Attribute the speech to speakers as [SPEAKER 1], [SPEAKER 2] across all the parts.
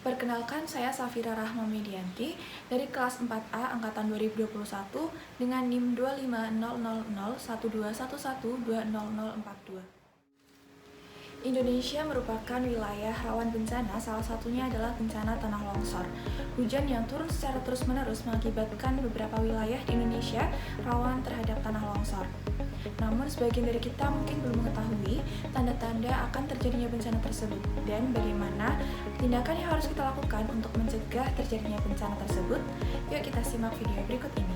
[SPEAKER 1] Perkenalkan, saya Safira Rahma Medianti dari kelas 4A Angkatan 2021 dengan NIM 250001211200042. Indonesia merupakan wilayah rawan bencana, salah satunya adalah bencana tanah longsor. Hujan yang turun secara terus-menerus mengakibatkan beberapa wilayah di Indonesia rawan terhadap tanah longsor. Namun, sebagian dari kita mungkin belum mengetahui tanda-tanda akan terjadinya bencana tersebut dan bagaimana tindakan yang harus kita lakukan untuk mencegah terjadinya bencana tersebut. Yuk kita simak video berikut ini.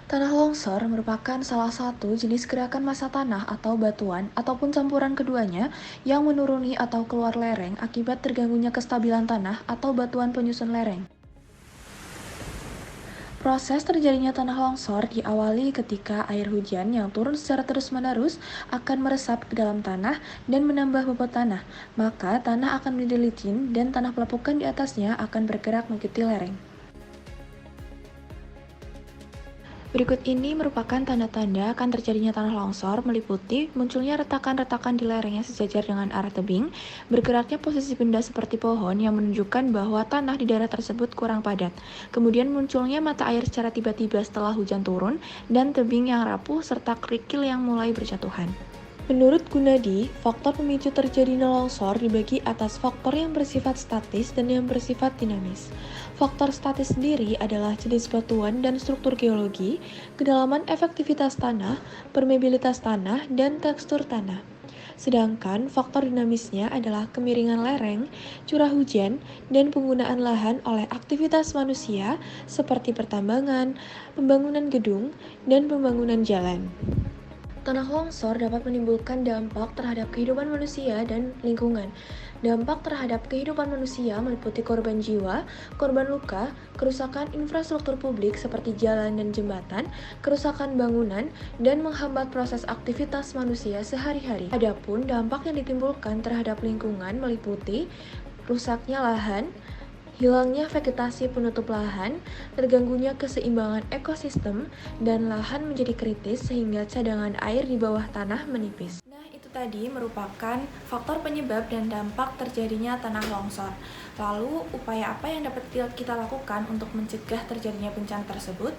[SPEAKER 2] Tanah longsor merupakan salah satu jenis gerakan massa tanah atau batuan ataupun campuran keduanya yang menuruni atau keluar lereng akibat terganggunya kestabilan tanah atau batuan penyusun lereng. Proses terjadinya tanah longsor diawali ketika air hujan yang turun secara terus-menerus akan meresap ke dalam tanah dan menambah bobot tanah, maka tanah akan menjadi licin dan tanah pelepukan di atasnya akan bergerak mengikuti lereng. Berikut ini merupakan tanda-tanda akan terjadinya tanah longsor, meliputi munculnya retakan-retakan di lereng yang sejajar dengan arah tebing, bergeraknya posisi benda seperti pohon yang menunjukkan bahwa tanah di daerah tersebut kurang padat, kemudian munculnya mata air secara tiba-tiba setelah hujan turun, dan tebing yang rapuh serta kerikil yang mulai berjatuhan. Menurut Gunadi, faktor pemicu terjadinya longsor dibagi atas faktor yang bersifat statis dan yang bersifat dinamis. Faktor statis sendiri adalah jenis batuan dan struktur geologi, kedalaman efektivitas tanah, permeabilitas tanah, dan tekstur tanah. Sedangkan faktor dinamisnya adalah kemiringan lereng, curah hujan, dan penggunaan lahan oleh aktivitas manusia seperti pertambangan, pembangunan gedung, dan pembangunan jalan. Tanah longsor dapat menimbulkan dampak terhadap kehidupan manusia dan lingkungan. Dampak terhadap kehidupan manusia meliputi korban jiwa, korban luka, kerusakan infrastruktur publik seperti jalan dan jembatan, kerusakan bangunan, dan menghambat proses aktivitas manusia sehari-hari. Adapun dampak yang ditimbulkan terhadap lingkungan meliputi rusaknya lahan, hilangnya vegetasi penutup lahan, terganggunya keseimbangan ekosistem, dan lahan menjadi kritis sehingga cadangan air di bawah tanah menipis.
[SPEAKER 1] Nah, itu tadi merupakan faktor penyebab dan dampak terjadinya tanah longsor. Lalu, upaya apa yang dapat kita lakukan untuk mencegah terjadinya bencana tersebut?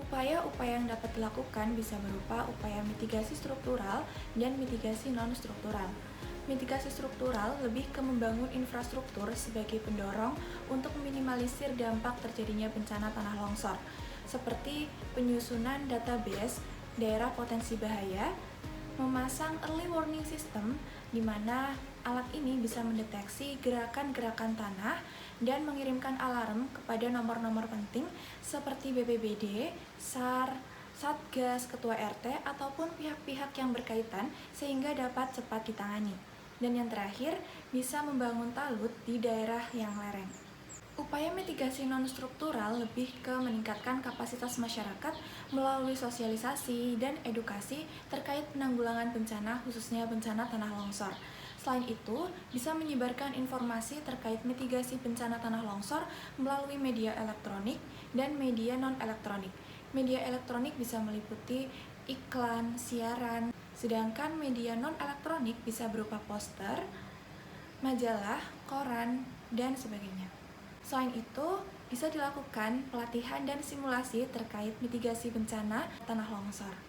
[SPEAKER 1] Upaya-upaya yang dapat dilakukan bisa berupa upaya mitigasi struktural dan mitigasi non-struktural. Mitigasi struktural lebih ke membangun infrastruktur sebagai pendorong untuk meminimalisir dampak terjadinya bencana tanah longsor, seperti penyusunan database daerah potensi bahaya, memasang early warning system di mana alat ini bisa mendeteksi gerakan-gerakan tanah dan mengirimkan alarm kepada nomor-nomor penting seperti BPBD, SAR, Satgas, Ketua RT, ataupun pihak-pihak yang berkaitan sehingga dapat cepat ditangani. Dan yang terakhir, bisa membangun talut di daerah yang lereng. Upaya mitigasi non-struktural lebih ke meningkatkan kapasitas masyarakat melalui sosialisasi dan edukasi terkait penanggulangan bencana, khususnya bencana tanah longsor. Selain itu, bisa menyebarkan informasi terkait mitigasi bencana tanah longsor melalui media elektronik dan media non-elektronik. Media elektronik bisa meliputi iklan, siaran, sedangkan media non-elektronik bisa berupa poster, majalah, koran, dan sebagainya. Selain itu, bisa dilakukan pelatihan dan simulasi terkait mitigasi bencana tanah longsor.